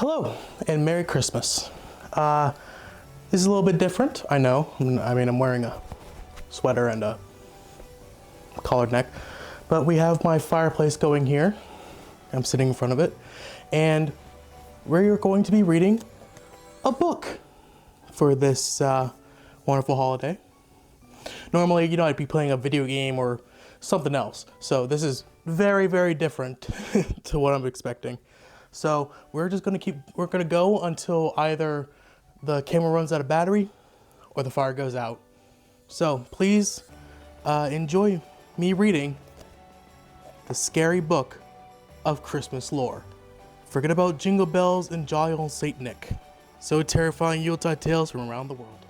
Hello and Merry Christmas. This is a little bit different, I know. I'm wearing a sweater and a collared neck, but we have my fireplace going here. I'm sitting in front of it, and we're going to be reading a book for this wonderful holiday. Normally, I'd be playing a video game or something else. So this is very, very different to what I'm expecting. So we're gonna go until either the camera runs out of battery or the fire goes out. So please enjoy me reading the scary book of Christmas lore. Forget about jingle bells and jolly old Saint Nick. So terrifying Yuletide tales from around the world.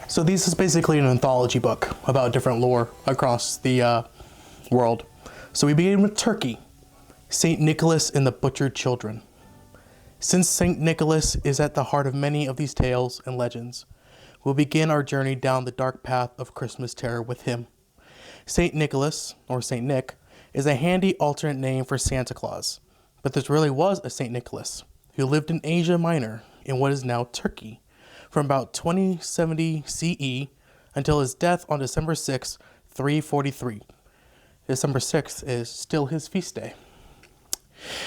So this is basically an anthology book about different lore across the world. So we begin with Turkey, Saint Nicholas and the Butchered Children. Since Saint Nicholas is at the heart of many of these tales and legends, we'll begin our journey down the dark path of Christmas terror with him. Saint Nicholas, or Saint Nick, is a handy alternate name for Santa Claus, but there really was a Saint Nicholas who lived in Asia Minor in what is now Turkey from about 2070 CE until his death on December 6, 343. December 6th is still his feast day.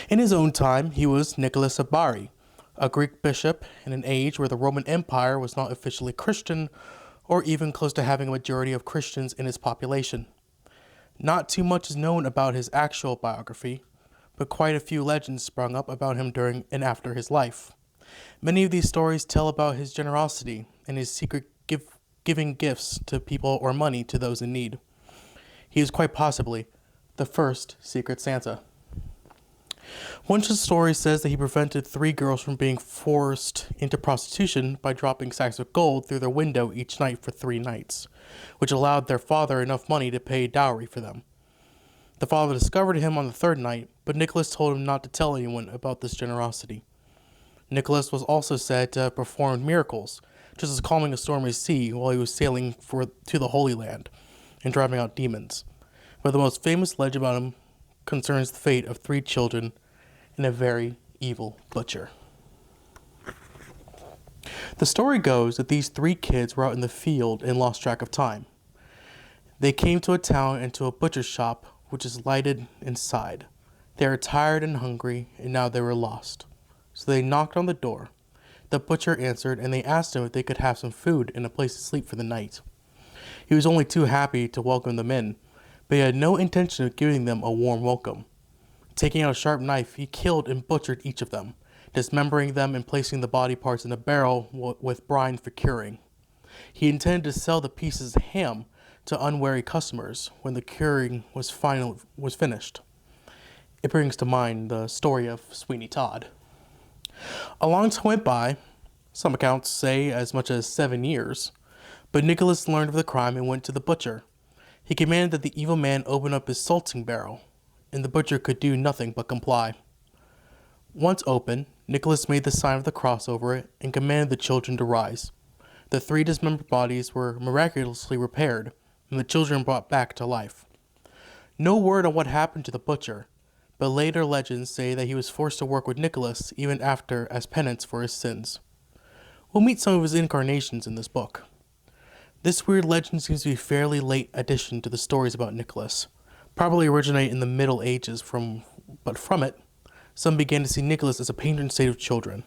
In his own time, he was Nicholas of Bari, a Greek bishop in an age where the Roman Empire was not officially Christian or even close to having a majority of Christians in its population. Not too much is known about his actual biography, but quite a few legends sprung up about him during and after his life. Many of these stories tell about his generosity and his secret giving gifts to people or money to those in need. He is quite possibly the first Secret Santa. One story says that he prevented 3 girls from being forced into prostitution by dropping sacks of gold through their window each night for 3 nights, which allowed their father enough money to pay dowry for them. The father discovered him on the 3rd night, but Nicholas told him not to tell anyone about this generosity. Nicholas was also said to have performed miracles, just as calming a stormy sea while he was sailing to the Holy Land and driving out demons. But the most famous legend about him concerns the fate of 3 children and a very evil butcher. The story goes that these 3 kids were out in the field and lost track of time. They came to a town and to a butcher's shop, which is lighted inside. They were tired and hungry, and now they were lost. So they knocked on the door. The butcher answered, and they asked him if they could have some food and a place to sleep for the night. He was only too happy to welcome them in, but he had no intention of giving them a warm welcome. Taking out a sharp knife, he killed and butchered each of them, dismembering them and placing the body parts in a barrel with brine for curing. He intended to sell the pieces of ham to unwary customers when the curing was finished. It brings to mind the story of Sweeney Todd. A long time went by, some accounts say as much as 7 years, but Nicholas learned of the crime and went to the butcher. He commanded that the evil man open up his salting barrel, and the butcher could do nothing but comply. Once open, Nicholas made the sign of the cross over it and commanded the children to rise. The 3 dismembered bodies were miraculously repaired, and the children brought back to life. No word on what happened to the butcher, but later legends say that he was forced to work with Nicholas even after as penance for his sins. We'll meet some of his incarnations in this book. This weird legend seems to be a fairly late addition to the stories about Nicholas, probably originate in the Middle Ages, but from it, some began to see Nicholas as a patron saint of children.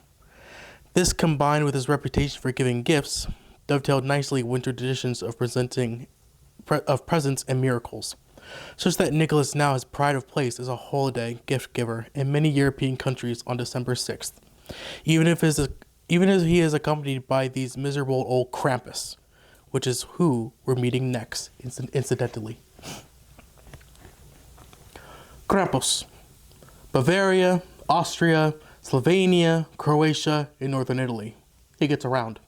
This, combined with his reputation for giving gifts, dovetailed nicely winter traditions of presents and miracles, such that Nicholas now has pride of place as a holiday gift giver in many European countries on December 6th, even if he is accompanied by these miserable old Krampus, which is who we're meeting next, incidentally. Krampus. Bavaria, Austria, Slovenia, Croatia, and northern Italy. He gets around.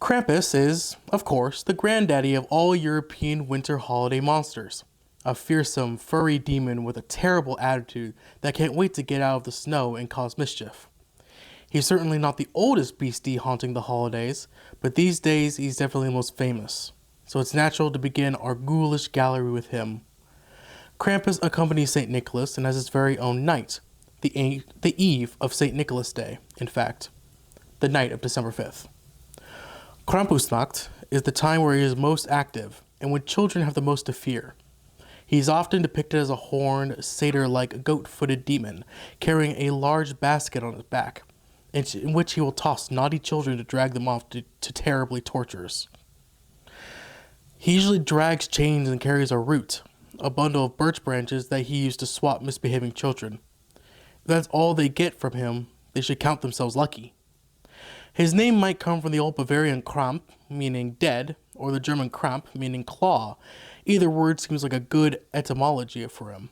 Krampus is, of course, the granddaddy of all European winter holiday monsters. A fearsome, furry demon with a terrible attitude that can't wait to get out of the snow and cause mischief. He's certainly not the oldest beastie haunting the holidays, but these days he's definitely the most famous. So it's natural to begin our ghoulish gallery with him. Krampus accompanies St. Nicholas and has his very own night, the eve of St. Nicholas Day, in fact, the night of December 5th. Krampusnacht is the time where he is most active and when children have the most to fear. He is often depicted as a horned, satyr-like, goat-footed demon carrying a large basket on his back, in which he will toss naughty children to drag them off to terribly tortures. He usually drags chains and carries a root, a bundle of birch branches that he used to swat misbehaving children. If that's all they get from him, they should count themselves lucky. His name might come from the old Bavarian Kramp, meaning dead, or the German Kramp, meaning claw. Either word seems like a good etymology for him.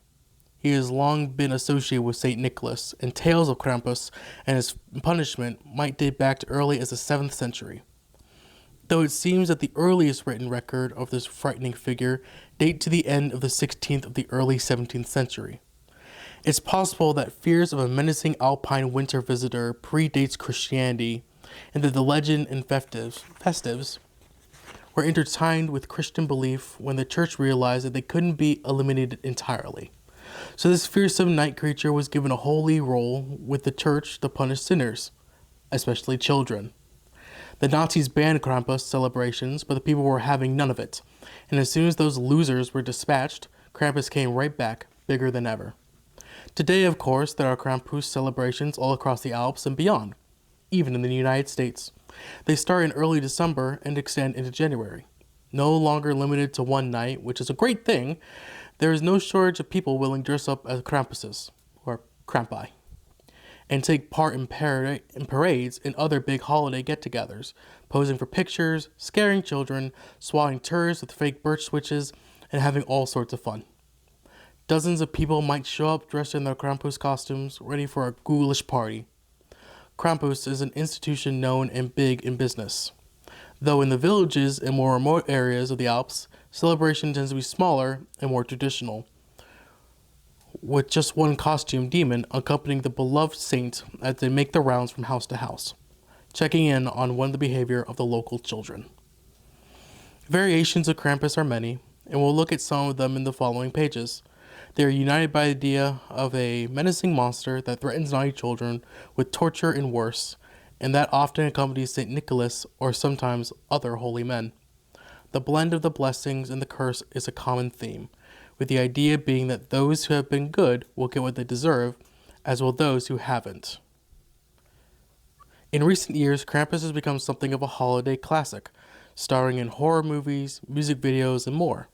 He has long been associated with St. Nicholas, and tales of Krampus and his punishment might date back to early as the 7th century. Though it seems that the earliest written record of this frightening figure date to the end of the 16th of the early 17th century. It's possible that fears of a menacing alpine winter visitor predates Christianity, and that the legend and festives were intertwined with Christian belief when the church realized that they couldn't be eliminated entirely. So this fearsome night creature was given a holy role with the church to punish sinners, especially children. The Nazis banned Krampus celebrations, but the people were having none of it. And as soon as those losers were dispatched, Krampus came right back, bigger than ever. Today, of course, there are Krampus celebrations all across the Alps and beyond, even in the United States. They start in early December and extend into January. No longer limited to one night, which is a great thing, there is no shortage of people willing to dress up as Krampuses, or Krampi, and take part in parades and other big holiday get-togethers, posing for pictures, scaring children, swatting tourists with fake birch switches, and having all sorts of fun. Dozens of people might show up dressed in their Krampus costumes, ready for a ghoulish party. Krampus is an institution known and big in business. Though in the villages and more remote areas of the Alps, celebration tends to be smaller and more traditional, with just one costume demon accompanying the beloved saint as they make the rounds from house to house, checking in on the behavior of the local children. Variations of Krampus are many, and we'll look at some of them in the following pages. They are united by the idea of a menacing monster that threatens naughty children with torture and worse, and that often accompanies St. Nicholas or sometimes other holy men. The blend of the blessings and the curse is a common theme, with the idea being that those who have been good will get what they deserve, as will those who haven't. In recent years, Krampus has become something of a holiday classic, starring in horror movies, music videos, and more.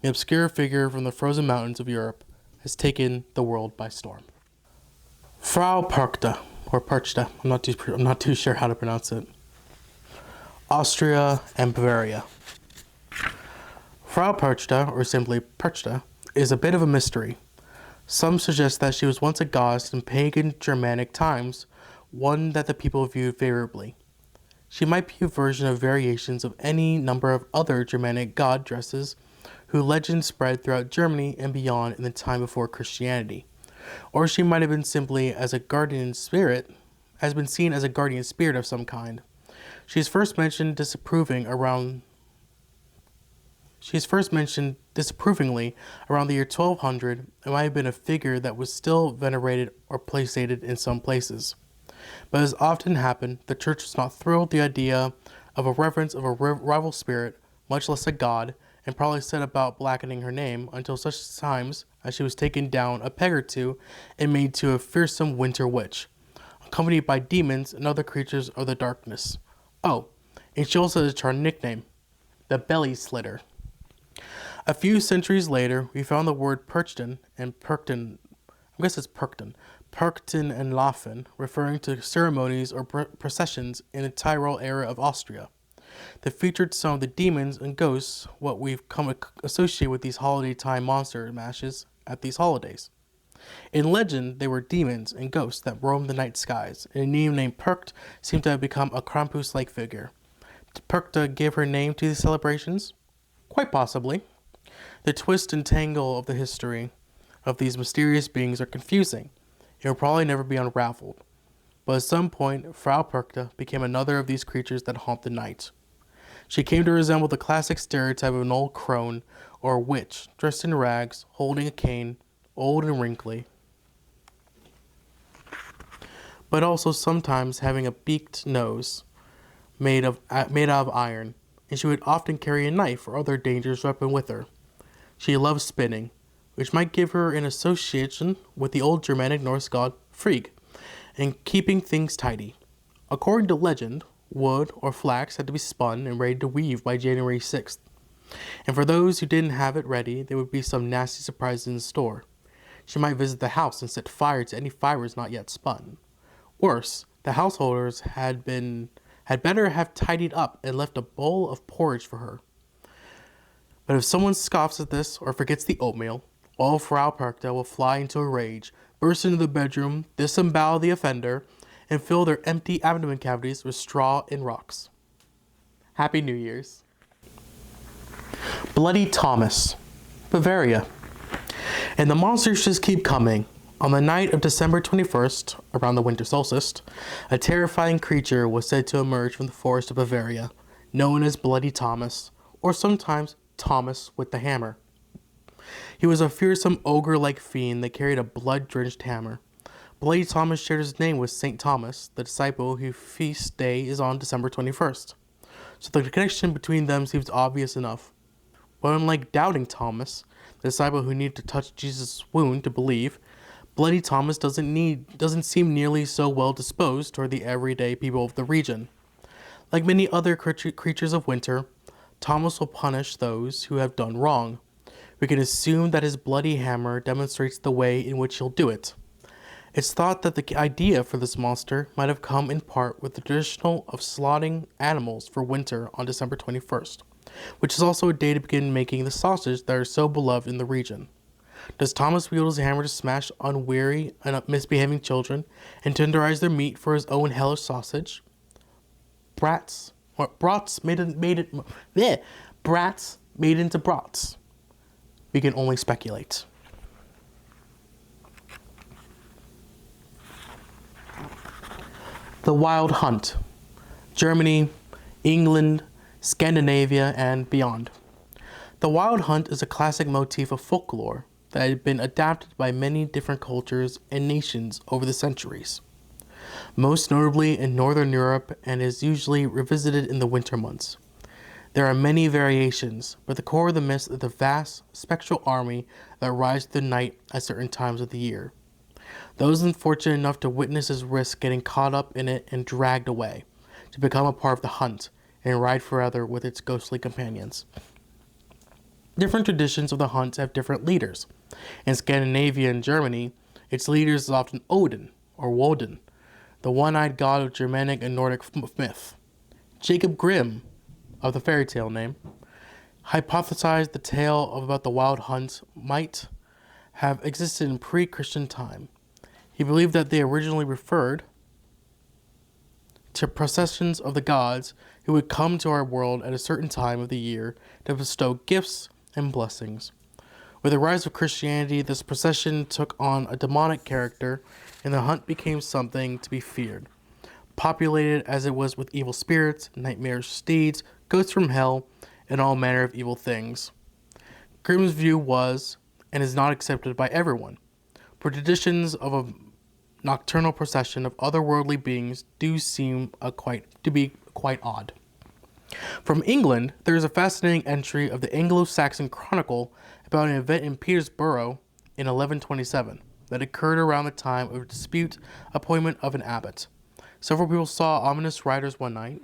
The obscure figure from the frozen mountains of Europe has taken the world by storm. Frau Perchta, or Perchta, I'm not too sure how to pronounce it. Austria and Bavaria. Frau Perchta, or simply Perchta, is a bit of a mystery. Some suggest that she was once a goddess in pagan Germanic times, one that the people viewed favorably. She might be a version of variations of any number of other Germanic goddesses whose legends spread throughout Germany and beyond in the time before Christianity. Or she might have been simply as a guardian spirit, has been seen as a guardian spirit of some kind. She is first mentioned disapprovingly around the year 1200 and might have been a figure that was still venerated or placated in some places. But as often happened, the church was not thrilled with the idea of a reverence of a rival spirit, much less a god, and probably set about blackening her name until such times as she was taken down a peg or two and made to a fearsome winter witch, accompanied by demons and other creatures of the darkness. Oh, and she also has a charming nickname, the Belly Slitter. A few centuries later, we found the word Perchten and Perchten, Perchten and Laufen, referring to ceremonies or processions in the Tyrol area of Austria that featured some of the demons and ghosts what we've come to associate with these holiday time monster mashes at these holidays. In legend, they were demons and ghosts that roamed the night skies, and a name named Percht seemed to have become a Krampus-like figure. Did Perchta give her name to these celebrations? Quite possibly. The twist and tangle of the history of these mysterious beings are confusing. It will probably never be unraveled. But at some point, Frau Perchta became another of these creatures that haunt the night. She came to resemble the classic stereotype of an old crone or witch, dressed in rags, holding a cane, old and wrinkly. but also sometimes having a beaked nose made out of iron, and she would often carry a knife or other dangerous weapon with her. She loved spinning, which might give her an association with the old Germanic Norse god Frigg, and keeping things tidy. According to legend, wood or flax had to be spun and ready to weave by January 6th. And for those who didn't have it ready, there would be some nasty surprises in store. She might visit the house and set fire to any fibers not yet spun. Worse, the householders had better have tidied up and left a bowl of porridge for her. But if someone scoffs at this or forgets the oatmeal, old Frau Perkta will fly into a rage, burst into the bedroom, disembowel the offender, and fill their empty abdomen cavities with straw and rocks. Happy New Year's. Bloody Thomas, Bavaria. And the monsters just keep coming. On the night of December 21st, around the winter solstice, a terrifying creature was said to emerge from the forest of Bavaria, known as Bloody Thomas, or sometimes Thomas with the Hammer. He was a fearsome ogre-like fiend that carried a blood-drenched hammer. Bloody Thomas shared his name with St. Thomas, the disciple whose feast day is on December 21st. So the connection between them seems obvious enough. But unlike Doubting Thomas, the disciple who needed to touch Jesus' wound to believe, Bloody Thomas doesn't seem nearly so well disposed toward the everyday people of the region. Like many other creatures of winter, Thomas will punish those who have done wrong. We can assume that his bloody hammer demonstrates the way in which he'll do it. It's thought that the idea for this monster might have come in part with the tradition of slaughtering animals for winter on December 21st, which is also a day to begin making the sausage that are so beloved in the region. Does Thomas wield his hammer to smash unwary and misbehaving children and tenderize their meat for his own hellish sausage? Brats made into brats. We can only speculate. The Wild Hunt. Germany, England, Scandinavia, and beyond. The Wild Hunt is a classic motif of folklore that had been adapted by many different cultures and nations over the centuries, most notably in Northern Europe, and is usually revisited in the winter months. There are many variations, but the core of the myth is the vast spectral army that rides through the night at certain times of the year. Those unfortunate enough to witness his risk getting caught up in it and dragged away, to become a part of the hunt and ride forever with its ghostly companions. Different traditions of the hunt have different leaders. In Scandinavia and Germany, its leader is often Odin, or Woden, the one-eyed god of Germanic and Nordic myth. Jacob Grimm, of the fairy tale name, hypothesized the tale about the wild hunt might have existed in pre-Christian time. He believed that they originally referred to processions of the gods who would come to our world at a certain time of the year to bestow gifts and blessings. With the rise of Christianity, this procession took on a demonic character, and the hunt became something to be feared, populated as it was with evil spirits, nightmarish steeds, ghosts from hell, and all manner of evil things. Grimm's view was, and is not accepted by everyone, for traditions of a nocturnal procession of otherworldly beings do seem to be quite odd. From England, there is a fascinating entry of the Anglo-Saxon Chronicle about an event in Peterborough in 1127 that occurred around the time of a dispute appointment of an abbot. Several people saw ominous riders one night.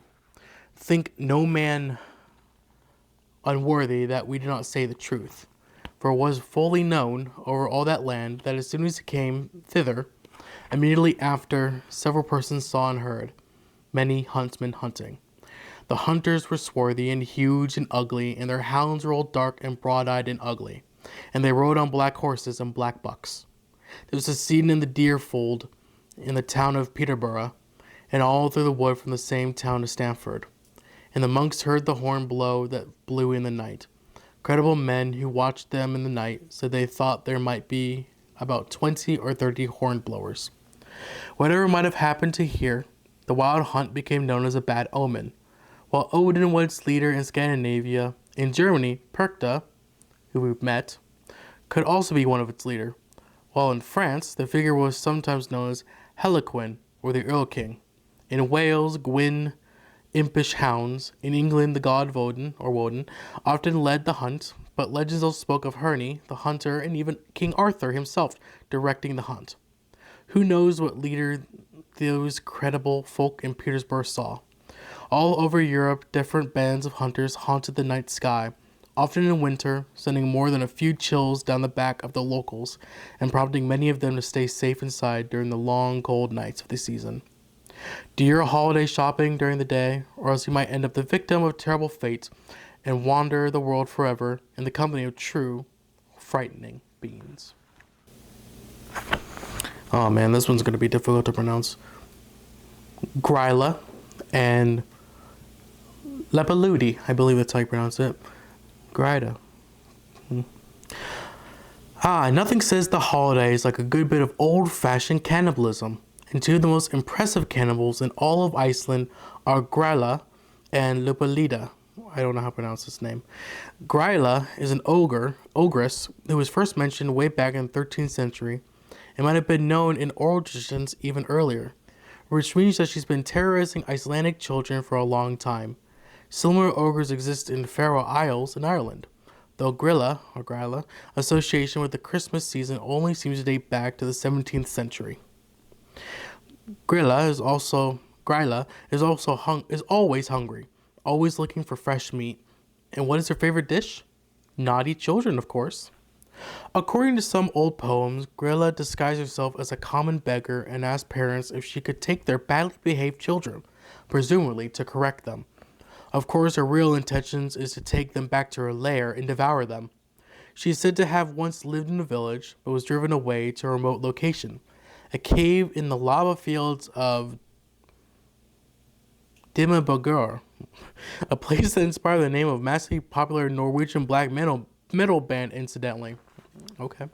Think no man unworthy that we do not say the truth. For it was fully known over all that land that as soon as he came thither, immediately after, several persons saw and heard many huntsmen hunting. The hunters were swarthy and huge and ugly, and their hounds were all dark and broad-eyed and ugly, and they rode on black horses and black bucks. There was a scene in the deer fold in the town of Peterborough, and all through the wood from the same town to Stamford. And the monks heard the horn blow that blew in the night. Credible men who watched them in the night said they thought there might be about 20 or 30 horn blowers. Whatever might have happened to here, the wild hunt became known as a bad omen. While Odin was its leader in Scandinavia, in Germany, Perkta, who we've met, could also be one of its leader. While in France, the figure was sometimes known as Heliquin or the Earl King. In Wales, Gwyn, impish hounds. In England, the god Woden, often led the hunt, but legends also spoke of Herne, the hunter, and even King Arthur himself directing the hunt. Who knows what leader those credible folk in Petersburg saw? All over Europe, different bands of hunters haunted the night sky, often in winter, sending more than a few chills down the back of the locals and prompting many of them to stay safe inside during the long, cold nights of the season. Do your holiday shopping during the day, or else you might end up the victim of terrible fate and wander the world forever in the company of true, frightening beings. Oh man, this one's going to be difficult to pronounce. Gryla and Lepaludi, I believe that's how you pronounce it. Gryda. Nothing says the holidays like a good bit of old-fashioned cannibalism. And two of the most impressive cannibals in all of Iceland are Gryla and Lepalida. I don't know how to pronounce this name. Gryla is an ogress, who was first mentioned way back in the 13th century and might have been known in oral traditions even earlier, which means that she's been terrorizing Icelandic children for a long time. Similar ogres exist in the Faroe Isles in Ireland, though Gryla association with the Christmas season only seems to date back to the 17th century. Gryla is always hungry, always looking for fresh meat. And what is her favorite dish? Naughty children, of course. According to some old poems, Gryla disguised herself as a common beggar and asked parents if she could take their badly behaved children, presumably to correct them. Of course, her real intentions is to take them back to her lair and devour them. She is said to have once lived in a village, but was driven away to a remote location, a cave in the lava fields of Dimmaborgir, a place that inspired the name of massively popular Norwegian black metal band, incidentally. Okay.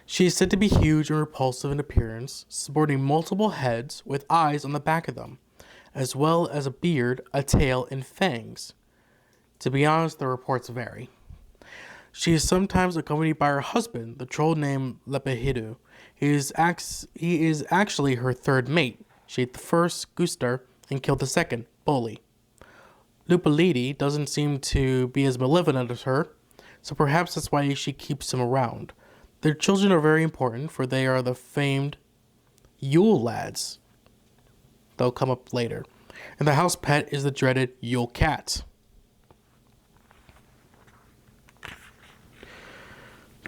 She is said to be huge and repulsive in appearance, sporting multiple heads with eyes on the back of them, as well as a beard, a tail, and fangs. To be honest, the reports vary. She is sometimes accompanied by her husband, the troll named Lepahidu. He is actually her third mate. She ate the first, Gustar, and killed the second, Bully. Lupalidi doesn't seem to be as malevolent as her, so perhaps that's why she keeps him around. Their children are very important, for they are the famed Yule lads. They'll come up later. And the house pet is the dreaded Yule cat.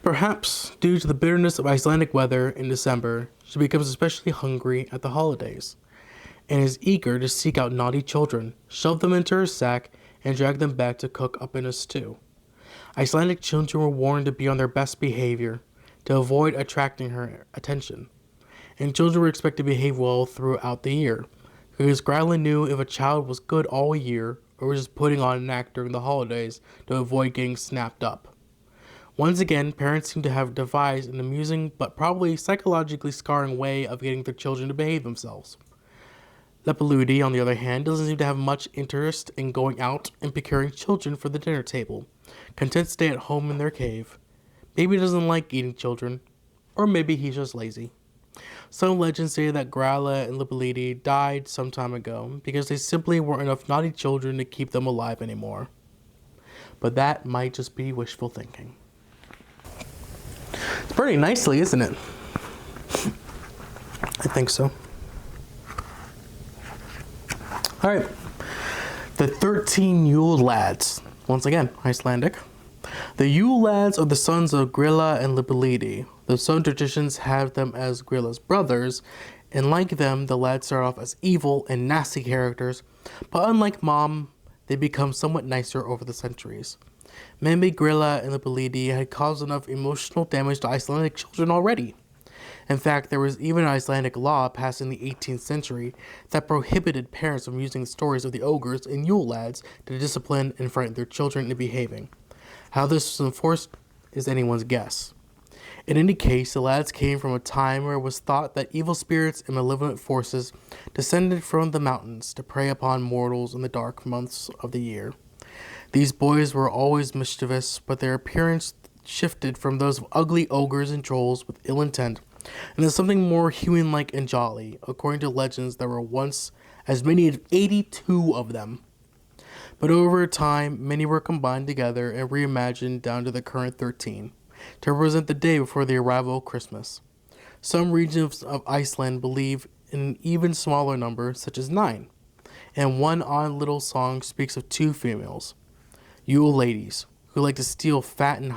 Perhaps due to the bitterness of Icelandic weather in December, she becomes especially hungry at the holidays, and is eager to seek out naughty children, shove them into her sack, and drag them back to cook up in a stew. Icelandic children were warned to be on their best behavior, to avoid attracting her attention, and children were expected to behave well throughout the year, because Gryla knew if a child was good all year, or was just putting on an act during the holidays to avoid getting snapped up. Once again, parents seem to have devised an amusing but probably psychologically scarring way of getting their children to behave themselves. Lepaludi, on the other hand, doesn't seem to have much interest in going out and procuring children for the dinner table, content to stay at home in their cave. Maybe he doesn't like eating children, or maybe he's just lazy. Some legends say that Gryla and Lepaludi died some time ago because they simply weren't enough naughty children to keep them alive anymore. But that might just be wishful thinking. It's pretty nicely, isn't it? I think so. Alright. The 13 Yule lads. Once again, Icelandic. The Yule lads are the sons of Gryla and Lepalidi. Though some traditions have them as Gryla's brothers, and like them, the lads start off as evil and nasty characters, but unlike Mom, they become somewhat nicer over the centuries. Maybe Gryla and Lepalidi had caused enough emotional damage to Icelandic children already. In fact, there was even an Icelandic law passed in the 18th century that prohibited parents from using the stories of the ogres and Yule lads to discipline and frighten their children into behaving. How this was enforced is anyone's guess. In any case, the lads came from a time where it was thought that evil spirits and malevolent forces descended from the mountains to prey upon mortals in the dark months of the year. These boys were always mischievous, but their appearance shifted from those of ugly ogres and trolls with ill intent And there's something more human-like and jolly. According to legends, there were once as many as 82 of them. But over time, many were combined together and reimagined down to the current 13, to represent the day before the arrival of Christmas. Some regions of Iceland believe in an even smaller number, such as 9. And one odd little song speaks of 2 females, Yule ladies, who like to steal fat and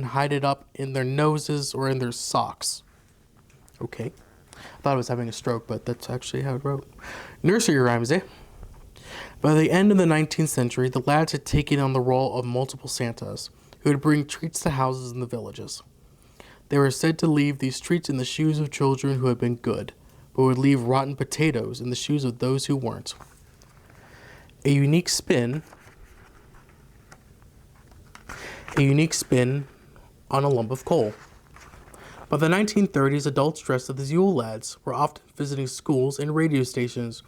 hide it up in their noses or in their socks. Okay. I thought I was having a stroke, but that's actually how it wrote. Nursery rhymes, eh? By the end of the 19th century, the lads had taken on the role of multiple Santas, who would bring treats to houses in the villages. They were said to leave these treats in the shoes of children who had been good, but would leave rotten potatoes in the shoes of those who weren't. A unique spin on a lump of coal. By the 1930s, adults dressed as the Yule lads were often visiting schools and radio stations,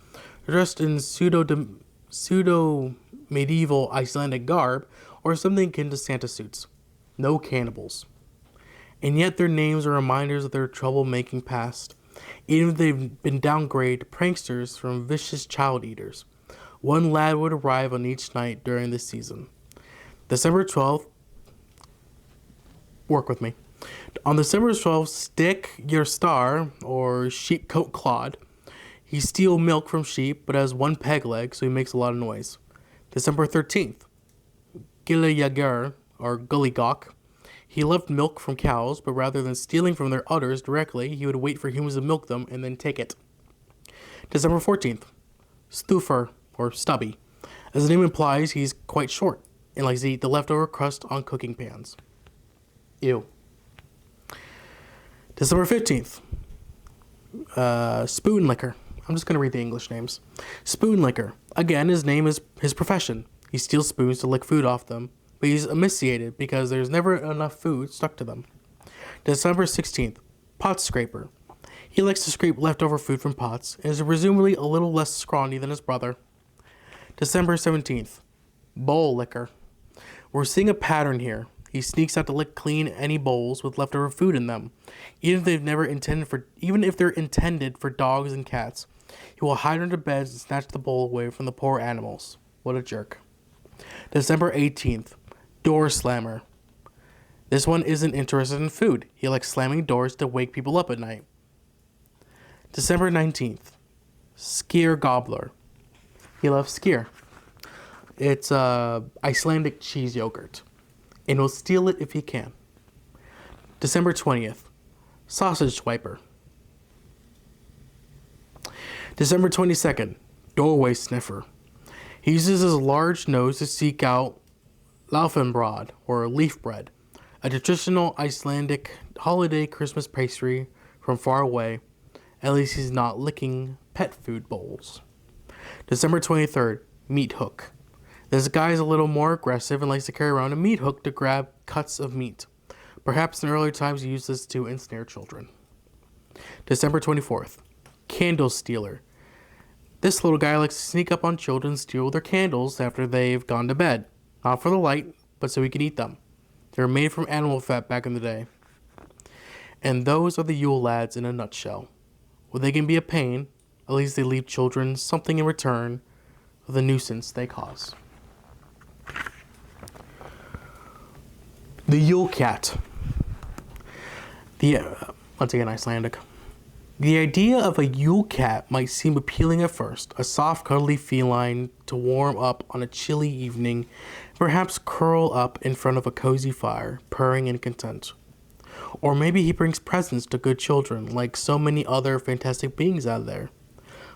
dressed in pseudo-medieval Icelandic garb or something akin to Santa suits. No cannibals. And yet their names are reminders of their trouble-making past, even if they've been downgraded to pranksters from vicious child eaters. One lad would arrive on each night during this season. December 12th, work with me. On December 12th, Stick Your Star, or Sheepcoat Clod. He steals milk from sheep, but has 1 peg leg, so he makes a lot of noise. December 13th, Gilliager, or Gullygawk. He loved milk from cows, but rather than stealing from their udders directly, he would wait for humans to milk them and then take it. December 14th, Stuffer, or Stubby. As the name implies, he's quite short and likes to eat the leftover crust on cooking pans. Ew. December 15th, Spoon Licker. I'm just going to read the English names. Spoon Licker. Again, his name is his profession. He steals spoons to lick food off them, but he's emaciated because there's never enough food stuck to them. December 16th, Pot Scraper. He likes to scrape leftover food from pots and is presumably a little less scrawny than his brother. December 17th, Bowl Licker. We're seeing a pattern here. He sneaks out to lick clean any bowls with leftover food in them, even if they're intended for dogs and cats. He will hide under beds and snatch the bowl away from the poor animals. What a jerk. December 18th, Door Slammer. This one isn't interested in food. He likes slamming doors to wake people up at night. December 19th, Skyr Gobbler. He loves skyr. It's Icelandic cheese yogurt, and he'll steal it if he can. December 20th, Sausage Swiper. December 22nd, Doorway Sniffer. He uses his large nose to seek out laufenbrod, or leaf bread, a traditional Icelandic holiday Christmas pastry from far away. At least he's not licking pet food bowls. December 23rd, Meat Hook. This guy is a little more aggressive and likes to carry around a meat hook to grab cuts of meat. Perhaps in earlier times he used this to ensnare children. December 24th, Candle Stealer. This little guy likes to sneak up on children and steal their candles after they've gone to bed. Not for the light, but so he can eat them. They were made from animal fat back in the day. And those are the Yule lads in a nutshell. Well, they can be a pain, at least they leave children something in return for the nuisance they cause. The Yule Cat. Once again, Icelandic. The idea of a Yule Cat might seem appealing at first, a soft, cuddly feline to warm up on a chilly evening, perhaps curl up in front of a cozy fire, purring in content. Or maybe he brings presents to good children, like so many other fantastic beings out there.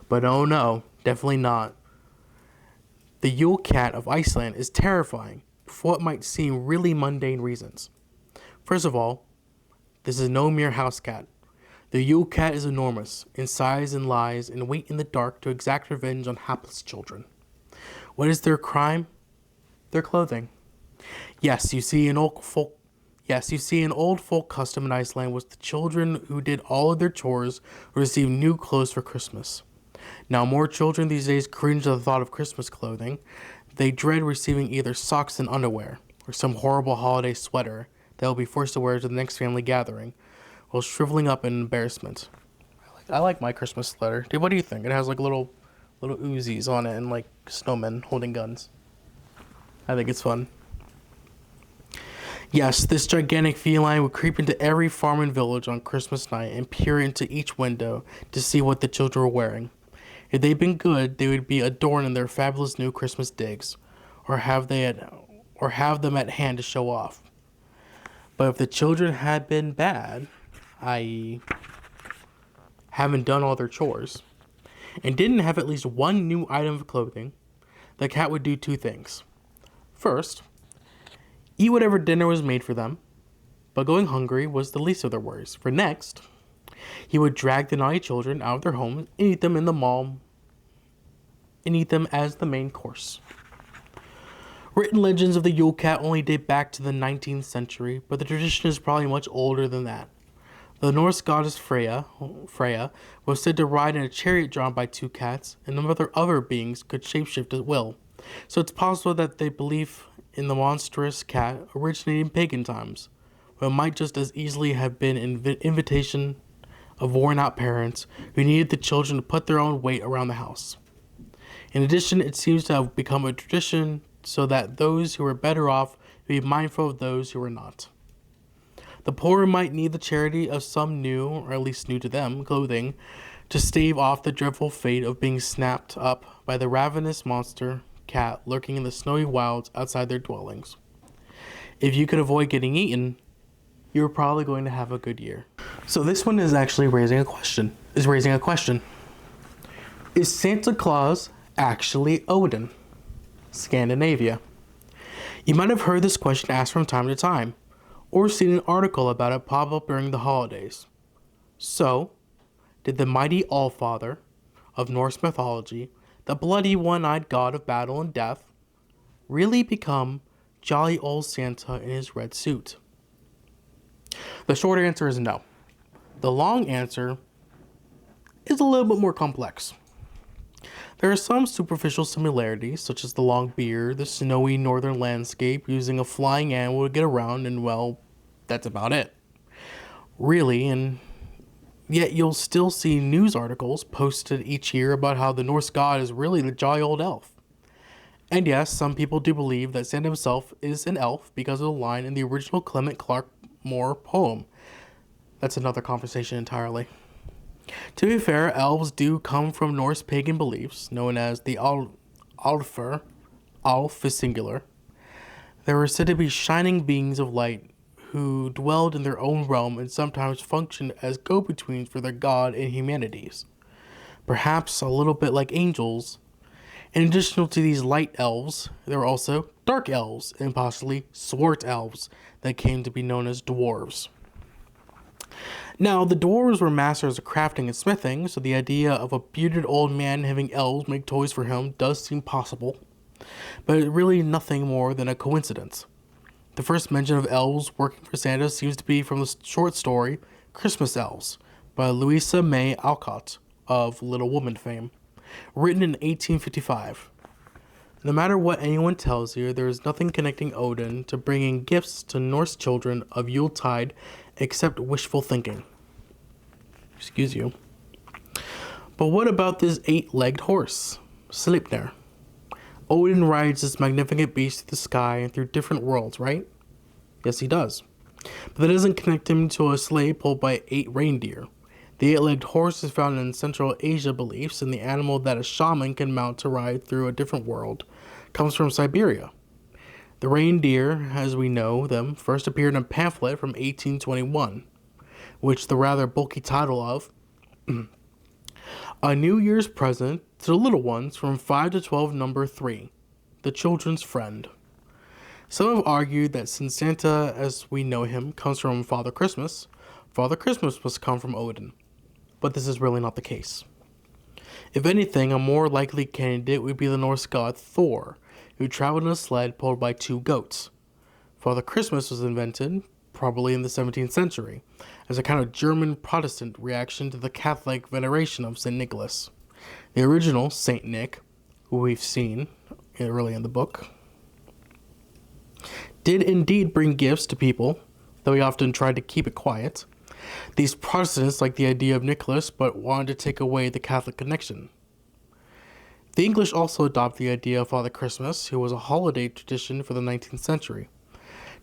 But oh no, definitely not. The Yule Cat of Iceland is terrifying for what might seem really mundane reasons. First of all, this is no mere house cat. The Yule Cat is enormous in size and lies and wait in the dark to exact revenge on hapless children. What is their crime? Their clothing. Yes, you see an old folk custom in Iceland was the children who did all of their chores would receive new clothes for Christmas. Now more children these days cringe at the thought of Christmas clothing. They dread receiving either socks and underwear or some horrible holiday sweater that will be forced to wear to the next family gathering, while shriveling up in embarrassment. I like my Christmas sweater. Dude, what do you think? It has like little Uzis on it and like snowmen holding guns. I think it's fun. Yes, this gigantic feline would creep into every farm and village on Christmas night and peer into each window to see what the children were wearing. If they'd been good, they would be adorned in their fabulous new Christmas digs, or have them at hand to show off. But if the children had been bad, i.e., haven't done all their chores, and didn't have at least one new item of clothing, the cat would do two things. First, eat whatever dinner was made for them, but going hungry was the least of their worries. For next, he would drag the naughty children out of their homes and eat them in the mall, and eat them as the main course. Written legends of the Yule Cat only date back to the 19th century, but the tradition is probably much older than that. The Norse goddess Freya was said to ride in a chariot drawn by two cats, and other beings could shapeshift at will. So it's possible that they believe in the monstrous cat originated in pagan times, but it might just as easily have been an invitation of worn-out parents who needed the children to put their own weight around the house. In addition, it seems to have become a tradition so that those who were better off would be mindful of those who were not. The poor might need the charity of some new, or at least new to them, clothing to stave off the dreadful fate of being snapped up by the ravenous monster cat lurking in the snowy wilds outside their dwellings. If you could avoid getting eaten, you're probably going to have a good year. So this one is actually raising a question. Is Santa Claus actually Odin? Scandinavia. You might have heard this question asked from time to time, or seen an article about it pop up during the holidays. So, did the mighty Allfather of Norse mythology, the bloody one-eyed god of battle and death, really become jolly old Santa in his red suit? The short answer is no. The long answer is a little bit more complex. There are some superficial similarities, such as the long beard, the snowy northern landscape, using a flying animal to get around, and well, that's about it. Really, and yet you'll still see news articles posted each year about how the Norse god is really the jolly old elf. And yes, some people do believe that Santa himself is an elf because of the line in the original Clement Clarke Moore poem. That's another conversation entirely. To be fair, elves do come from Norse pagan beliefs, known as the Alfr. Alf is singular. They were said to be shining beings of light who dwelled in their own realm and sometimes functioned as go-betweens for their god and humanities. Perhaps a little bit like angels. In addition to these light elves, there were also dark elves and possibly swart elves that came to be known as dwarves. Now, the dwarves were masters of crafting and smithing, so the idea of a bearded old man having elves make toys for him does seem possible, but it's really nothing more than a coincidence. The first mention of elves working for Santa seems to be from the short story Christmas Elves by Louisa May Alcott of Little Woman fame, written in 1855. No matter what anyone tells you, there is nothing connecting Odin to bringing gifts to Norse children of Yuletide except wishful thinking. Excuse you. But what about this 8-legged horse, Sleipnir? Odin rides this magnificent beast through the sky and through different worlds, right? Yes, he does. But that doesn't connect him to a sleigh pulled by 8 reindeer. The 8-legged horse is found in Central Asia beliefs, and the animal that a shaman can mount to ride through a different world comes from Siberia. The reindeer, as we know them, first appeared in a pamphlet from 1821, which the rather bulky title of A New Year's Present to the Little Ones from 5 to 12 number 3, The Children's Friend. Some have argued that since Santa, as we know him, comes from Father Christmas must come from Odin. But this is really not the case. If anything, a more likely candidate would be the Norse god Thor, who traveled in a sled pulled by 2 goats. Father Christmas was invented, probably in the 17th century, as a kind of German Protestant reaction to the Catholic veneration of St. Nicholas. The original St. Nick, who we've seen early in the book, did indeed bring gifts to people, though he often tried to keep it quiet. These Protestants liked the idea of Nicholas, but wanted to take away the Catholic connection. The English also adopted the idea of Father Christmas, who was a holiday tradition for the 19th century.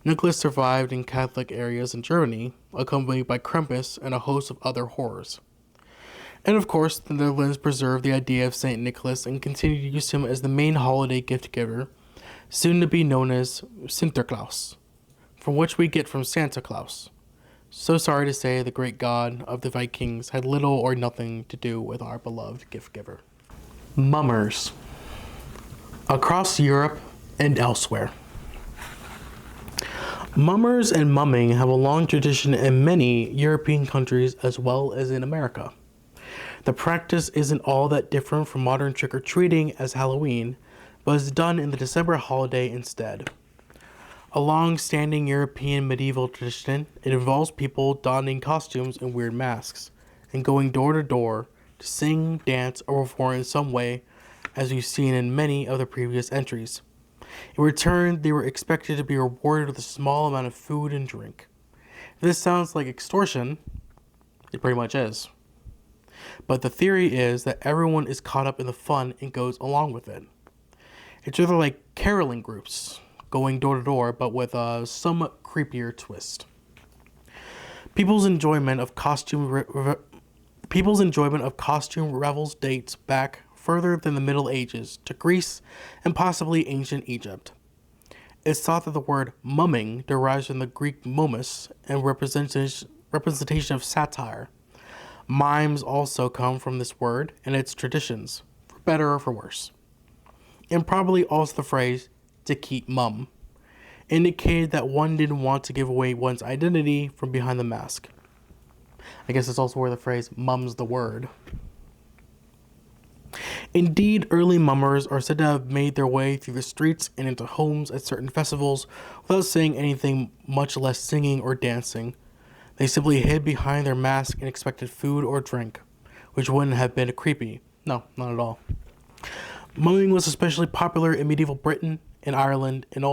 Nicholas survived in Catholic areas in Germany, accompanied by Krampus and a host of other horrors. And of course, the Netherlands preserved the idea of St. Nicholas and continued to use him as the main holiday gift giver, soon to be known as Sinterklaas, from which we get from Santa Claus. So sorry to say the great god of the Vikings had little or nothing to do with our beloved gift giver. Mummers. Across Europe and elsewhere. Mummers and mumming have a long tradition in many European countries as well as in America. The practice isn't all that different from modern trick-or-treating as Halloween, but is done in the December holiday instead. A long-standing European medieval tradition, it involves people donning costumes and weird masks, and going door to door to sing, dance, or perform in some way, as we've seen in many of the previous entries. In return, they were expected to be rewarded with a small amount of food and drink. If this sounds like extortion, it pretty much is. But the theory is that everyone is caught up in the fun and goes along with it. It's rather like caroling groups, going door to door, but with a somewhat creepier twist. People's enjoyment of costume revels dates back further than the Middle Ages to Greece and possibly ancient Egypt. It's thought that the word mumming derives from the Greek momus and representation of satire. Mimes also come from this word and its traditions, for better or for worse. And probably also the phrase, to keep mum, indicated that one didn't want to give away one's identity from behind the mask. I guess it's also where the phrase, mum's the word. Indeed, early mummers are said to have made their way through the streets and into homes at certain festivals without saying anything, much less singing or dancing. They simply hid behind their mask and expected food or drink, which wouldn't have been creepy. No, not at all. Mumming was especially popular in medieval Britain and Ireland, and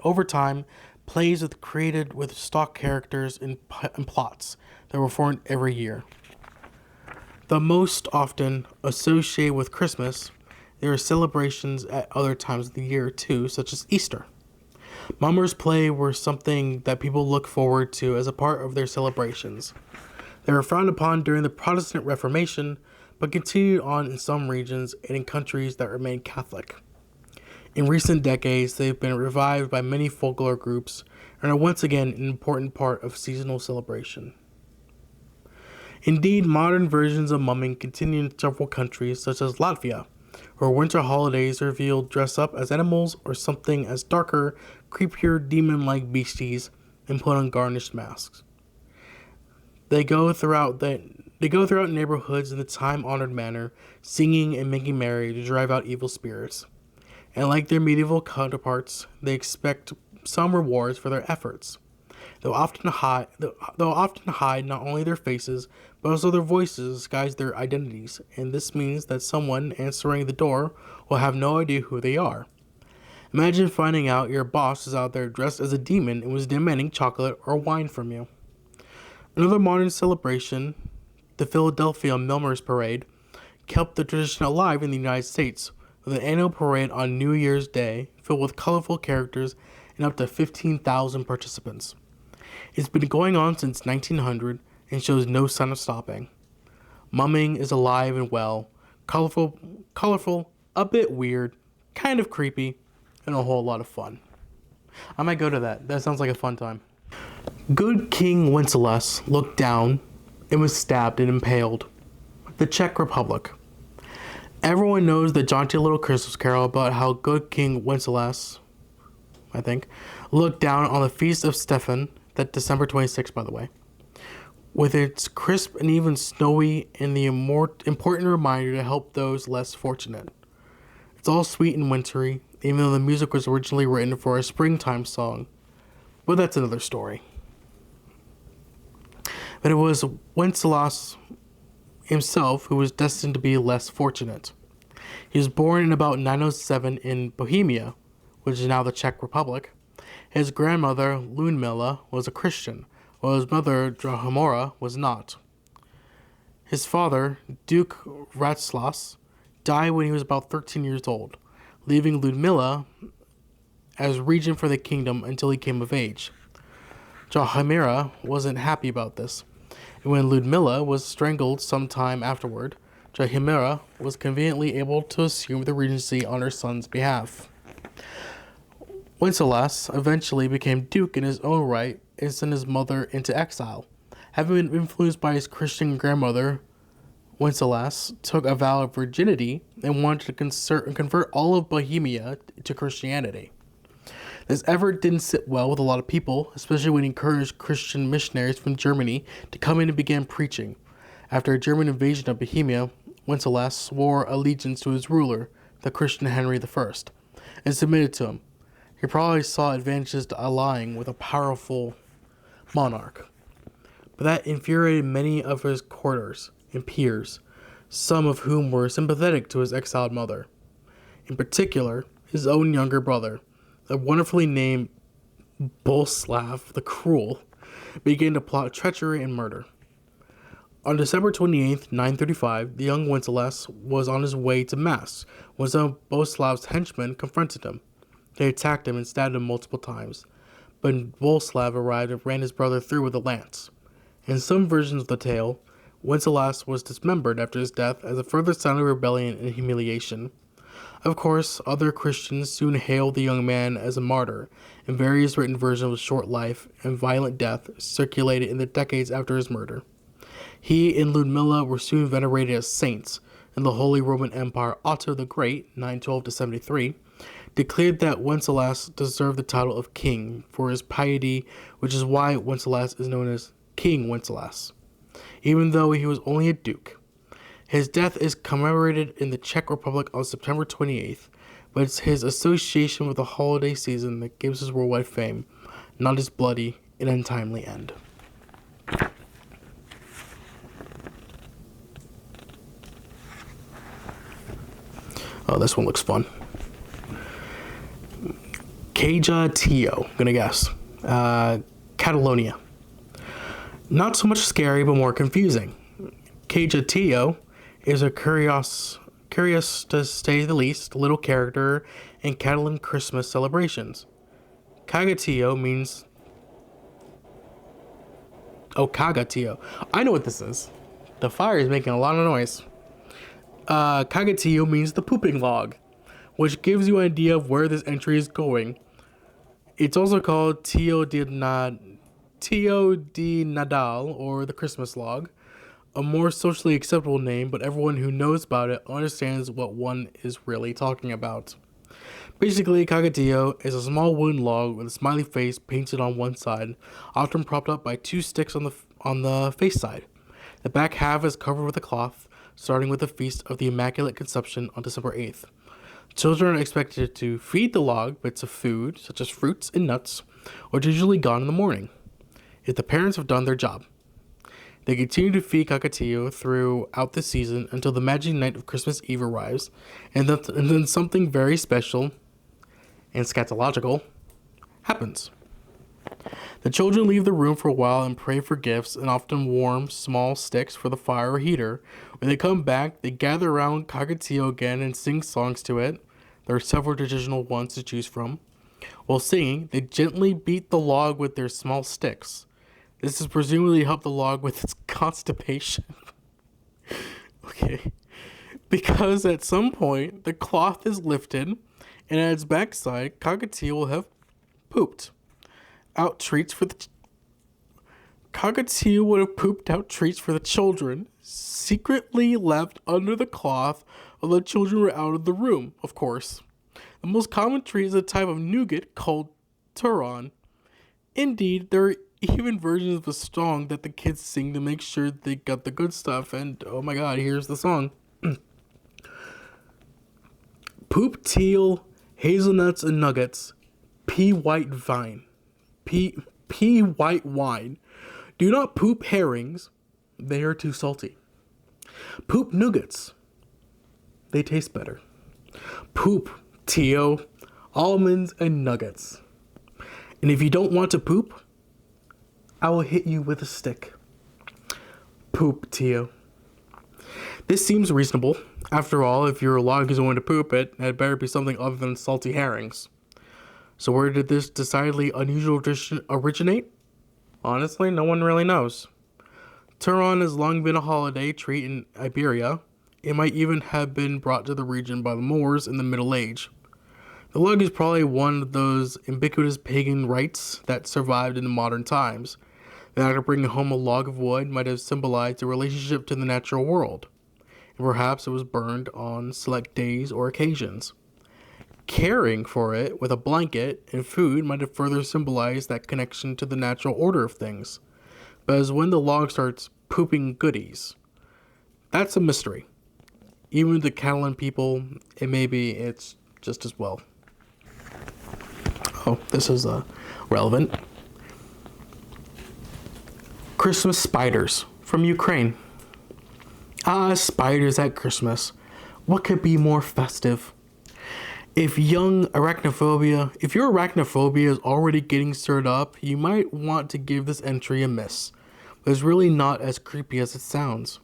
over time, plays were created with stock characters and plots that were formed every year. The most often associated with Christmas, there are celebrations at other times of the year too, such as Easter. Mummers' play were something that people look forward to as a part of their celebrations. They were frowned upon during the Protestant Reformation, but continued on in some regions and in countries that remained Catholic. In recent decades, they've been revived by many folklore groups and are once again an important part of seasonal celebration. Indeed, modern versions of mumming continue in several countries, such as Latvia, where winter holidays reveal dress up as animals or something as darker, creepier, demon-like beasties and put on garnished masks. They go throughout neighborhoods in the time-honored manner, singing and making merry to drive out evil spirits. And like their medieval counterparts, they expect some rewards for their efforts. They'll often hide not only their faces, but also their voices disguise their identities, and this means that someone answering the door will have no idea who they are. Imagine finding out your boss is out there dressed as a demon and was demanding chocolate or wine from you. Another modern celebration, the Philadelphia Mummers Parade, kept the tradition alive in the United States, with an annual parade on New Year's Day filled with colorful characters and up to 15,000 participants. It's been going on since 1900 and shows no sign of stopping. Mumming is alive and well, colorful, a bit weird, kind of creepy, and a whole lot of fun. I might go to that. That sounds like a fun time. Good King Wenceslas looked down and was stabbed and impaled. The Czech Republic. Everyone knows the jaunty little Christmas carol about how good King Wenceslas, looked down on the Feast of Stefan, that December 26th, by the way, with its crisp and even snowy and the important reminder to help those less fortunate. It's all sweet and wintry, even though the music was originally written for a springtime song, but that's another story. But it was Wenceslas himself who was destined to be less fortunate. He was born in about 907 in Bohemia, which is now the Czech Republic, His grandmother, Lunmila, was a Christian, while his mother, Drahomora, was not. His father, Duke Ratslas, died when he was about 13 years old, leaving Ludmila as regent for the kingdom until he came of age. Drahomira wasn't happy about this, and when Ludmila was strangled some time afterward, Drahomira was conveniently able to assume the regency on her son's behalf. Wenceslas eventually became duke in his own right and sent his mother into exile. Having been influenced by his Christian grandmother, Wenceslas took a vow of virginity and wanted to convert all of Bohemia to Christianity. This effort didn't sit well with a lot of people, especially when he encouraged Christian missionaries from Germany to come in and begin preaching. After a German invasion of Bohemia, Wenceslas swore allegiance to his ruler, the Christian Henry I, and submitted to him. He probably saw advantages to allying with a powerful monarch, but that infuriated many of his courtiers and peers, some of whom were sympathetic to his exiled mother. In particular, his own younger brother, the wonderfully named Boleslav the Cruel, began to plot treachery and murder. On December 28, 935, the young Wenceslas was on his way to Mass when some of Boleslav's henchmen confronted him. They attacked him and stabbed him multiple times, but Boleslav arrived and ran his brother through with a lance. In some versions of the tale, Wenceslas was dismembered after his death as a further sign of rebellion and humiliation. Of course, other Christians soon hailed the young man as a martyr, and various written versions of his short life and violent death circulated in the decades after his murder. He and Ludmila were soon venerated as saints, and the Holy Roman Empire Otto the Great, 912-73, declared that Wenceslas deserved the title of king for his piety, which is why Wenceslas is known as King Wenceslas, even though he was only a duke. His death is commemorated in the Czech Republic on September 28th, but it's his association with the holiday season that gives his worldwide fame, not his bloody and untimely end. Oh, this one looks fun. SashJo, I'm gonna guess. Catalonia. Not so much scary, but more confusing. SashJo is a curious to say the least, little character in Catalan Christmas celebrations. Cagatio means... Oh, Cagatio. I know what this is. The fire is making a lot of noise. Cagatio means the pooping log, which gives you an idea of where this entry is going. It's also called Tio de Nadal, or the Christmas log, a more socially acceptable name, but everyone who knows about it understands what one is really talking about. Basically, Cagatio is a small wooden log with a smiley face painted on one side, often propped up by two sticks on the face side. The back half is covered with a cloth, starting with the Feast of the Immaculate Conception on December 8th. Children are expected to feed the log bits of food, such as fruits and nuts, which are usually gone in the morning, if the parents have done their job. They continue to feed Cagatio throughout the season until the magic night of Christmas Eve arrives, and then something very special and scatological happens. The children leave the room for a while and pray for gifts and often warm small sticks for the fire or heater. When they come back, they gather around Cagatio again and sing songs to it. There are several traditional ones to choose from. While singing, they gently beat the log with their small sticks. This is presumably to help the log with its constipation. Okay. Because at some point, the cloth is lifted, and at its backside, Cagatio will have pooped out treats for the Cagatio would have pooped out treats for the children, secretly left under the cloth while the children were out of the room, of course. The most common treat is a type of nougat called turon. Indeed, there are even versions of a song that the kids sing to make sure they got the good stuff, and oh my god, here's the song. Poop teal, hazelnuts and nuggets, pea white vine. Pea white wine. Do not poop herrings. They are too salty. Poop nougats. They taste better. Poop Tio, almonds and nuggets. And if you don't want to poop, I will hit you with a stick. Poop, Tio. This seems reasonable. After all, if your log is going to poop it better be something other than salty herrings. So where did this decidedly unusual tradition originate? Honestly, no one really knows. Turon has long been a holiday treat in Iberia. It might even have been brought to the region by the Moors in the Middle Age. The log is probably one of those ubiquitous pagan rites that survived in modern times. The act of bringing home a log of wood might have symbolized a relationship to the natural world, and perhaps it was burned on select days or occasions. Caring for it with a blanket and food might have further symbolized that connection to the natural order of things. But as when the log starts pooping goodies, that's a mystery. Even the Catalan people, it's just as well. Oh, this is relevant. Christmas spiders from Ukraine. Ah, spiders at Christmas. What could be more festive? If your arachnophobia is already getting stirred up, you might want to give this entry a miss. But it's really not as creepy as it sounds.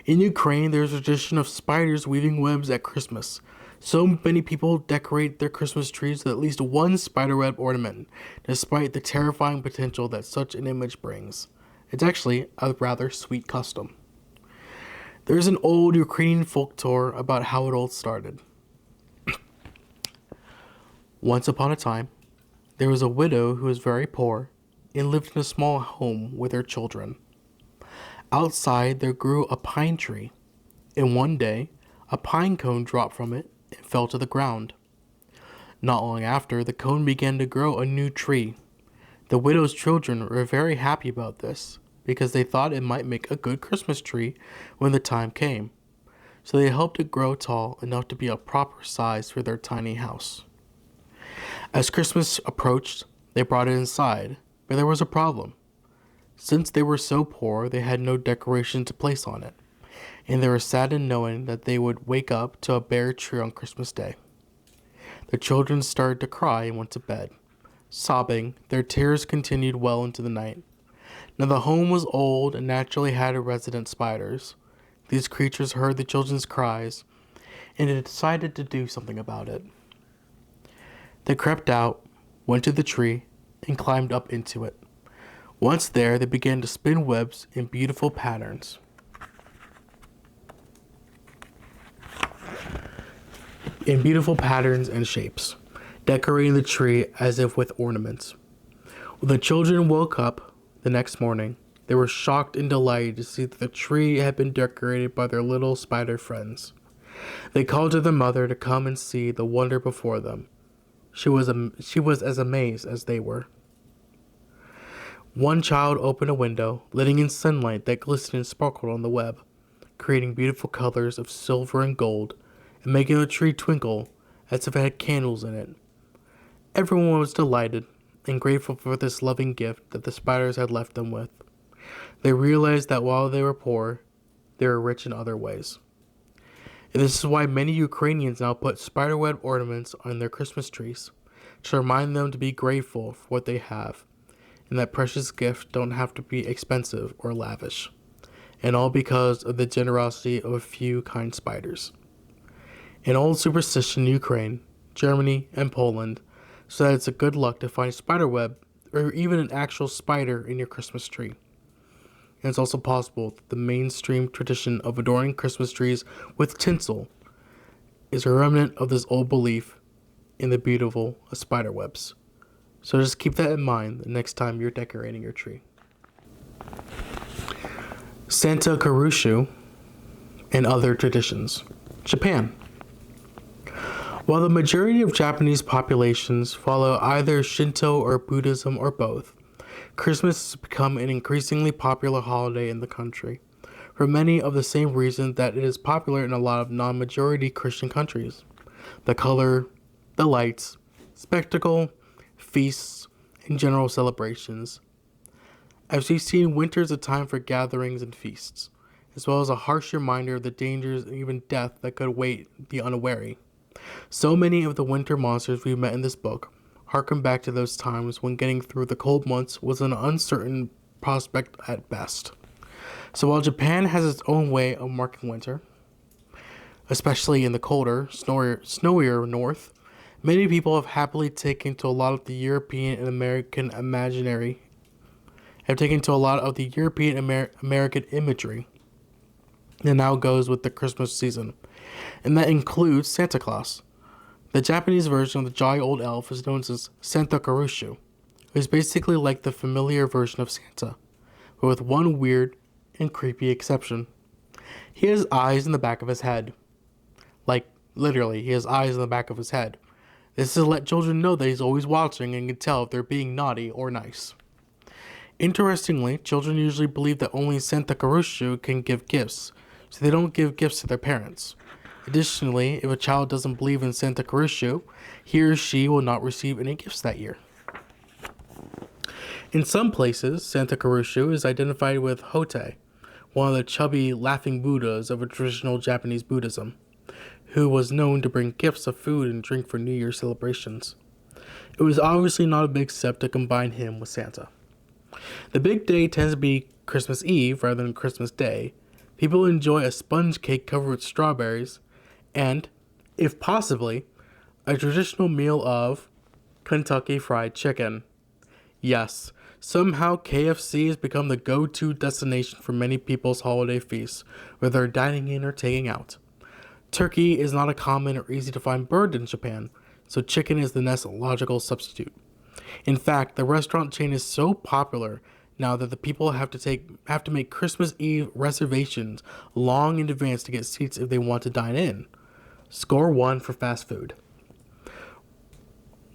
In Ukraine, there's a tradition of spiders weaving webs at Christmas. So many people decorate their Christmas trees with at least one spiderweb ornament, despite the terrifying potential that such an image brings. It's actually a rather sweet custom. There's an old Ukrainian folklore about how it all started. Once upon a time, there was a widow who was very poor and lived in a small home with her children. Outside there grew a pine tree, and one day a pine cone dropped from it and fell to the ground. Not long after, the cone began to grow a new tree. The widow's children were very happy about this because they thought it might make a good Christmas tree when the time came. So they helped it grow tall enough to be a proper size for their tiny house. As Christmas approached, they brought it inside, but there was a problem. Since they were so poor, they had no decoration to place on it, and they were saddened knowing that they would wake up to a bare tree on Christmas Day. The children started to cry and went to bed. Sobbing, their tears continued well into the night. Now the home was old and naturally had resident spiders. These creatures heard the children's cries, and they decided to do something about it. They crept out, went to the tree, and climbed up into it. Once there, they began to spin webs in beautiful patterns. And shapes, decorating the tree as if with ornaments. When the children woke up the next morning, they were shocked and delighted to see that the tree had been decorated by their little spider friends. They called to their mother to come and see the wonder before them. She was as amazed as they were. One child opened a window, letting in sunlight that glistened and sparkled on the web, creating beautiful colors of silver and gold, and making the tree twinkle as if it had candles in it. Everyone was delighted and grateful for this loving gift that the spiders had left them with. They realized that while they were poor, they were rich in other ways. And this is why many Ukrainians now put spiderweb ornaments on their Christmas trees, to remind them to be grateful for what they have, and that precious gifts don't have to be expensive or lavish, and all because of the generosity of a few kind spiders. An old superstition in Ukraine, Germany, and Poland so that it's a good luck to find spiderweb or even an actual spider in your Christmas tree. And it's also possible that the mainstream tradition of adorning Christmas trees with tinsel is a remnant of this old belief in the beautiful spiderwebs. So just keep that in mind the next time you're decorating your tree. Santa Karushu and other traditions. Japan. While the majority of Japanese populations follow either Shinto or Buddhism or both, Christmas has become an increasingly popular holiday in the country, for many of the same reasons that it is popular in a lot of non-majority Christian countries. The color, the lights, spectacle, feasts, and general celebrations. As we've seen, winter is a time for gatherings and feasts, as well as a harsh reminder of the dangers and even death that could await the unwary. So many of the winter monsters we've met in this book harken back to those times when getting through the cold months was an uncertain prospect at best. So while Japan has its own way of marking winter, especially in the colder, snowier north, many people have happily taken to a lot of the European and American American imagery that now goes with the Christmas season, and that includes Santa Claus. The Japanese version of the jolly old elf is known as Santa Karushu, who is basically like the familiar version of Santa, but with one weird and creepy exception. He has eyes in the back of his head. Like, literally, he has eyes in the back of his head. This is to let children know that he's always watching and can tell if they're being naughty or nice. Interestingly, children usually believe that only Santa Karushu can give gifts, so they don't give gifts to their parents. Additionally, if a child doesn't believe in Santa Karushu, he or she will not receive any gifts that year. In some places, Santa Karushu is identified with Hote, one of the chubby, laughing Buddhas of a traditional Japanese Buddhism, who was known to bring gifts of food and drink for New Year celebrations. It was obviously not a big step to combine him with Santa. The big day tends to be Christmas Eve rather than Christmas Day. People enjoy a sponge cake covered with strawberries and, if possibly, a traditional meal of Kentucky Fried Chicken. Yes, somehow KFC has become the go-to destination for many people's holiday feasts, whether they're dining in or taking out. Turkey is not a common or easy to find bird in Japan, so chicken is the next logical substitute. In fact, the restaurant chain is so popular now that the people have to make Christmas Eve reservations long in advance to get seats if they want to dine in. Score 1 for fast food.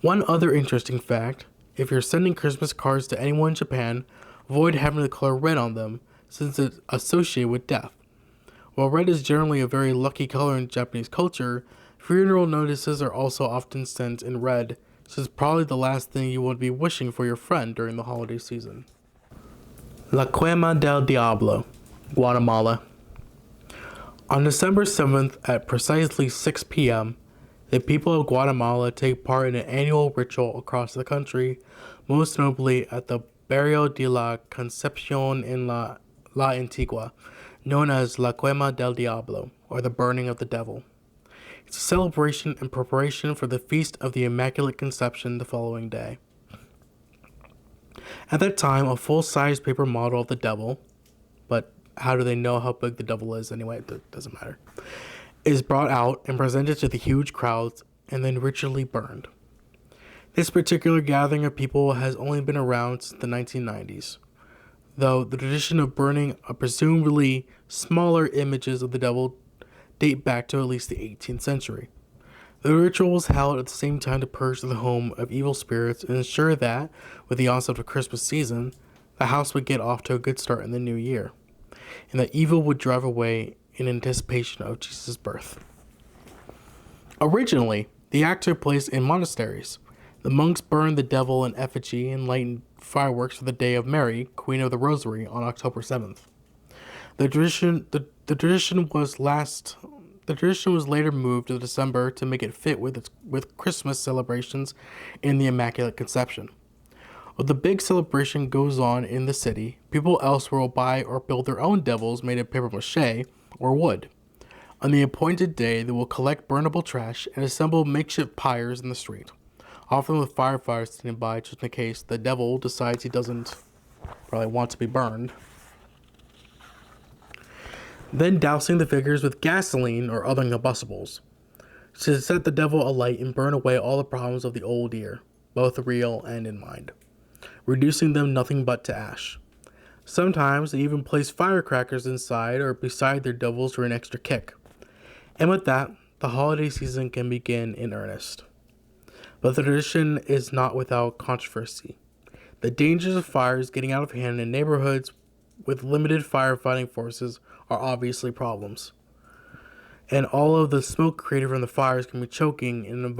One other interesting fact, if you're sending Christmas cards to anyone in Japan, avoid having the color red on them since it's associated with death. While red is generally a very lucky color in Japanese culture, funeral notices are also often sent in red, so it's probably the last thing you would be wishing for your friend during the holiday season. La Quema del Diablo, Guatemala. On December 7th at precisely 6 p.m., the people of Guatemala take part in an annual ritual across the country, most notably at the Barrio de la Concepcion in La Antigua, known as La Quema del Diablo, or the Burning of the Devil. It's a celebration and preparation for the Feast of the Immaculate Conception the following day. At that time, a full-size paper model of the devil, but how do they know how big the devil is anyway? It doesn't matter, is brought out and presented to the huge crowds and then ritually burned. This particular gathering of people has only been around since the 1990s. Though the tradition of burning a presumably smaller images of the devil date back to at least the 18th century. The ritual was held at the same time to purge the home of evil spirits and ensure that, with the onset of Christmas season, the house would get off to a good start in the new year, and that evil would drive away in anticipation of Jesus' birth. Originally, the act took place in monasteries. The monks burned the devil in effigy and lighted fireworks for the Day of Mary, Queen of the Rosary, on October 7th. The tradition was later moved to December to make it fit with Christmas celebrations in the Immaculate Conception. While the big celebration goes on in the city, people elsewhere will buy or build their own devils made of papier-mâché or wood. On the appointed day, they will collect burnable trash and assemble makeshift pyres in the street, often with firefighters standing by just in case the devil decides he doesn't probably want to be burned. Then dousing the figures with gasoline or other combustibles to set the devil alight and burn away all the problems of the old year, both real and in mind, reducing them nothing but to ash. Sometimes they even place firecrackers inside or beside their devils for an extra kick. And with that, the holiday season can begin in earnest. But the tradition is not without controversy. The dangers of fires getting out of hand in neighborhoods with limited firefighting forces are obviously problems. And all of the smoke created from the fires can be choking and is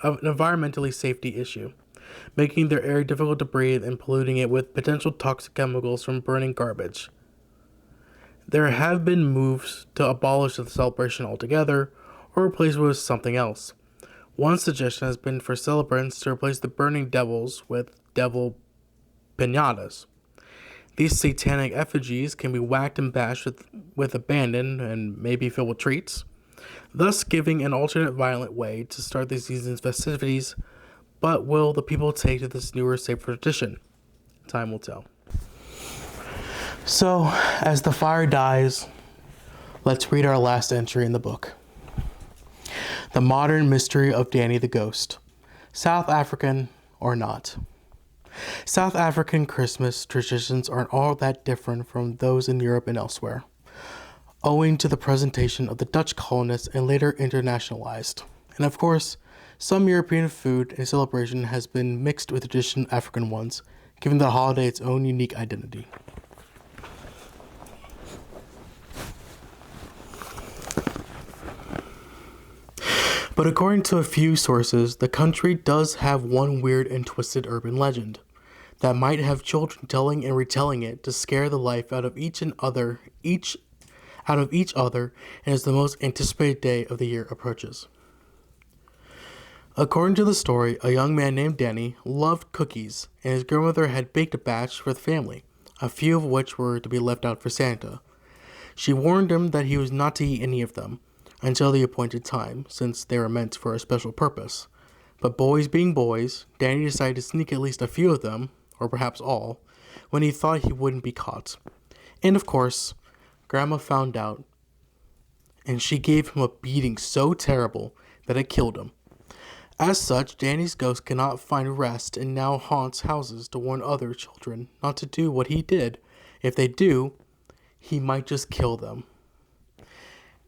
an environmentally safety issue, making their air difficult to breathe and polluting it with potential toxic chemicals from burning garbage. There have been moves to abolish the celebration altogether or replace it with something else. One suggestion has been for celebrants to replace the burning devils with devil pinatas. These satanic effigies can be whacked and bashed with abandon and maybe filled with treats, thus giving an alternate violent way to start the season's festivities. But will the people take to this newer, safer tradition? Time will tell. So, as the fire dies, let's read our last entry in the book. The Modern Mystery of Danny the Ghost. South African or not. South African Christmas traditions aren't all that different from those in Europe and elsewhere, owing to the presentation of the Dutch colonists and later internationalized. And of course, some European food and celebration has been mixed with traditional African ones, giving the holiday its own unique identity. But according to a few sources, the country does have one weird and twisted urban legend that might have children telling and retelling it to scare the life out of each other, and as the most anticipated day of the year approaches. According to the story, a young man named Danny loved cookies, and his grandmother had baked a batch for the family, a few of which were to be left out for Santa. She warned him that he was not to eat any of them until the appointed time, since they were meant for a special purpose. But boys being boys, Danny decided to sneak at least a few of them, or perhaps all, when he thought he wouldn't be caught. And of course, Grandma found out, and she gave him a beating so terrible that it killed him. As such, Danny's ghost cannot find rest and now haunts houses to warn other children not to do what he did. If they do, he might just kill them.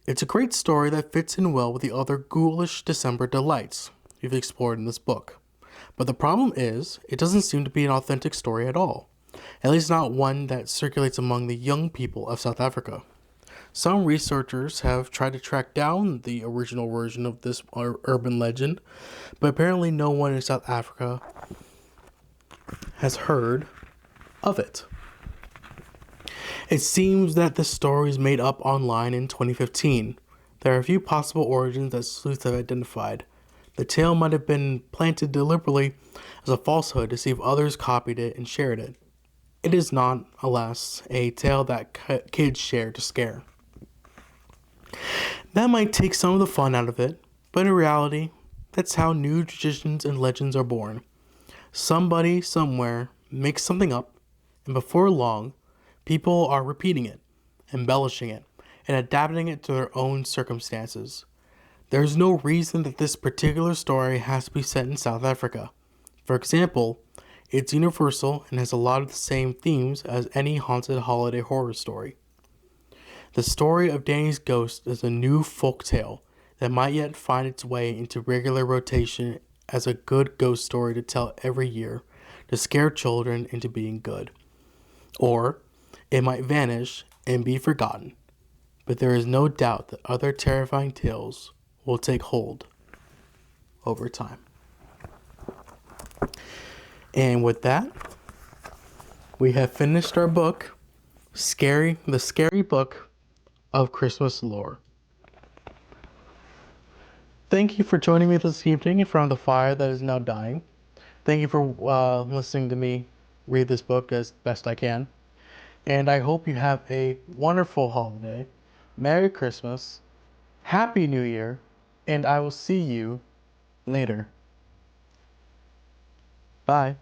It's a great story that fits in well with the other ghoulish December delights we've explored in this book. But the problem is, it doesn't seem to be an authentic story at all. At least not one that circulates among the young people of South Africa. Some researchers have tried to track down the original version of this urban legend, but apparently no one in South Africa has heard of it. It seems that the story was made up online in 2015. There are a few possible origins that sleuths have identified. The tale might have been planted deliberately as a falsehood to see if others copied it and shared it. It is not, alas, a tale that kids share to scare. That might take some of the fun out of it, but in reality, that's how new traditions and legends are born. Somebody, somewhere, makes something up, and before long, people are repeating it, embellishing it, and adapting it to their own circumstances. There's no reason that this particular story has to be set in South Africa. For example, it's universal and has a lot of the same themes as any haunted holiday horror story. The story of Danny's ghost is a new folk tale that might yet find its way into regular rotation as a good ghost story to tell every year to scare children into being good. Or it might vanish and be forgotten, but there is no doubt that other terrifying tales will take hold over time. And with that, we have finished our book, The Scary Book of Christmas Lore. Thank you for joining me this evening in front of the fire that is now dying. Thank you for listening to me read this book as best I can. And I hope you have a wonderful holiday. Merry Christmas. Happy New Year. And I will see you later. Bye.